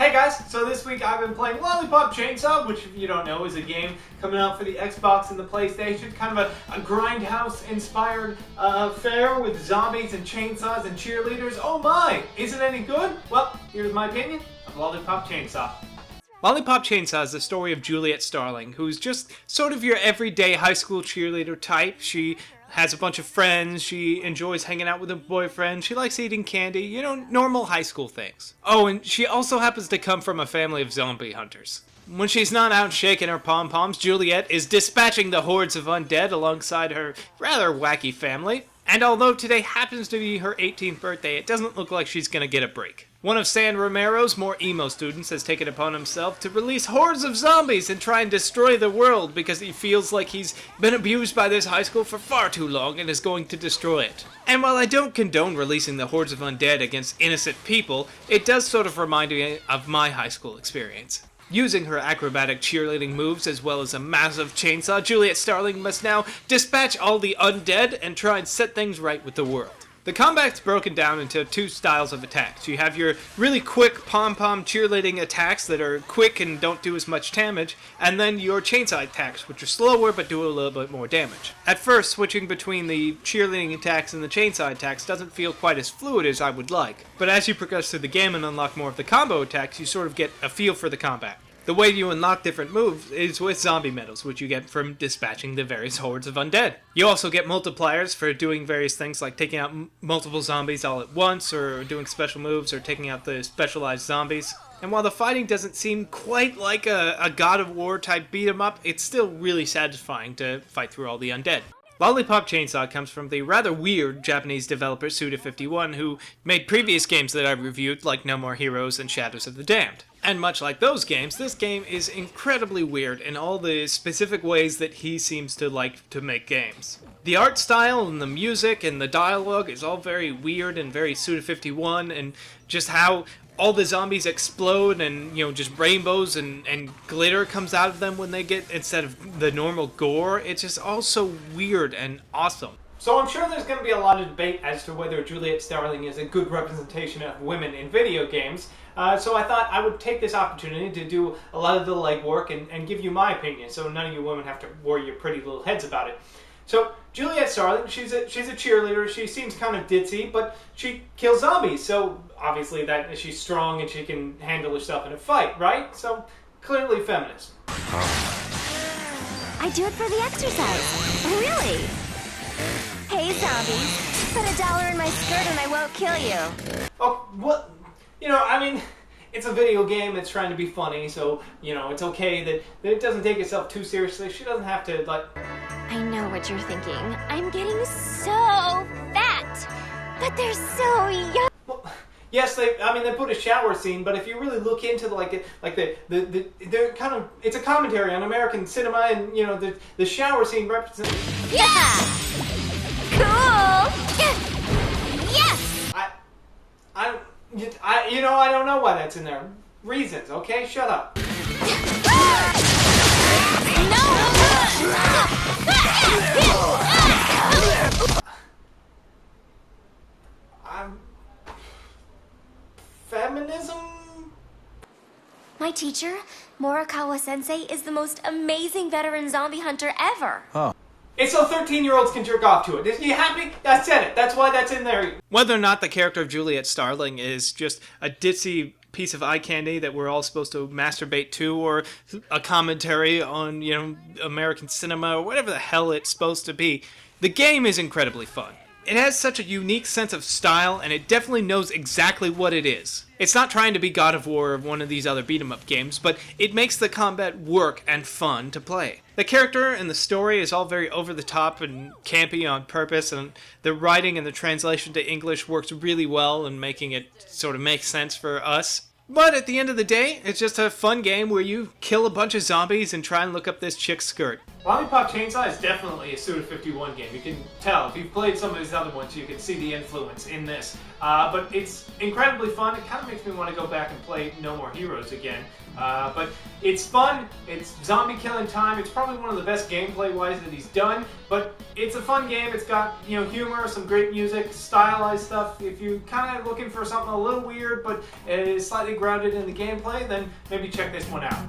Hey guys, so this week I've been playing Lollipop Chainsaw, which if you don't know is a game coming out for the Xbox and the PlayStation, kind of a grindhouse inspired affair with zombies and chainsaws and cheerleaders. Oh my, is it any good? Well, here's my opinion of Lollipop Chainsaw. Lollipop Chainsaw is the story of Juliet Starling, who's just sort of your everyday high school cheerleader type. She has a bunch of friends, she enjoys hanging out with a boyfriend, she likes eating candy, you know, normal high school things. Oh, and she also happens to come from a family of zombie hunters. When she's not out shaking her pom-poms, Juliet is dispatching the hordes of undead alongside her rather wacky family. And although today happens to be her 18th birthday, it doesn't look like she's gonna get a break. One of San Romero's more emo students has taken upon himself to release hordes of zombies and try and destroy the world because he feels like he's been abused by this high school for far too long and is going to destroy it. And while I don't condone releasing the hordes of undead against innocent people, it does sort of remind me of my high school experience. Using her acrobatic cheerleading moves as well as a massive chainsaw, Juliet Starling must now dispatch all the undead and try and set things right with the world. The combat's broken down into two styles of attacks. You have your really quick pom-pom cheerleading attacks that are quick and don't do as much damage, and then your chainsaw attacks, which are slower but do a little bit more damage. At first, switching between the cheerleading attacks and the chainsaw attacks doesn't feel quite as fluid as I would like, but as you progress through the game and unlock more of the combo attacks, you sort of get a feel for the combat. The way you unlock different moves is with zombie medals, which you get from dispatching the various hordes of undead. You also get multipliers for doing various things like taking out multiple zombies all at once, or doing special moves, or taking out the specialized zombies. And while the fighting doesn't seem quite like a God of War type beat 'em up, it's still really satisfying to fight through all the undead. Lollipop Chainsaw comes from the rather weird Japanese developer Suda51, who made previous games that I've reviewed like No More Heroes and Shadows of the Damned. And much like those games, this game is incredibly weird in all the specific ways that he seems to like to make games. The art style and the music and the dialogue is all very weird and very Suda51, and just how all the zombies explode and, you know, just rainbows and glitter comes out of them when they get, instead of the normal gore. It's just all so weird and awesome. So I'm sure there's going to be a lot of debate as to whether Juliet Starling is a good representation of women in video games. So I thought I would take this opportunity to do a lot of the legwork and give you my opinion, so none of you women have to worry your pretty little heads about it. So Juliet Starling, she's a cheerleader. She seems kind of ditzy, but she kills zombies. So obviously that she's strong and she can handle herself in a fight, right? So clearly feminist. I do it for the exercise. Really? Hey zombies, put $1 in my skirt and I won't kill you. Oh, what? You know, I mean, it's a video game, it's trying to be funny, so, you know, it's okay that it doesn't take itself too seriously. She doesn't have to, like... I know what you're thinking. I'm getting so fat, but they're so young. Well, yes, they put a shower scene, but if you really look into they're kind of, it's a commentary on American cinema, and, you know, the shower scene represents... Yeah! Cool! Yes! I don't know why that's in there. Reasons, okay? Shut up. Feminism? My teacher, Morikawa Sensei, is the most amazing veteran zombie hunter ever. Huh. It's so 13-year-olds can jerk off to it. You happy? I said it. That's why that's in there. Whether or not the character of Juliet Starling is just a ditzy piece of eye candy that we're all supposed to masturbate to, or a commentary on, you know, American cinema, or whatever the hell it's supposed to be, the game is incredibly fun. It has such a unique sense of style, and it definitely knows exactly what it is. It's not trying to be God of War or one of these other beat-em-up games, but it makes the combat work and fun to play. The character and the story is all very over-the-top and campy on purpose, and the writing and the translation to English works really well in making it sort of make sense for us. But at the end of the day, it's just a fun game where you kill a bunch of zombies and try and look up this chick's skirt. Lollipop Chainsaw is definitely a Suda 51 game. You can tell. If you've played some of his other ones, you can see the influence in this. But it's incredibly fun. It kind of makes me want to go back and play No More Heroes again. But it's fun. It's zombie killing time. It's probably one of the best gameplay-wise that he's done. But it's a fun game. It's got, humor, some great music, stylized stuff. If you're kind of looking for something a little weird but is slightly grounded in the gameplay, then maybe check this one out.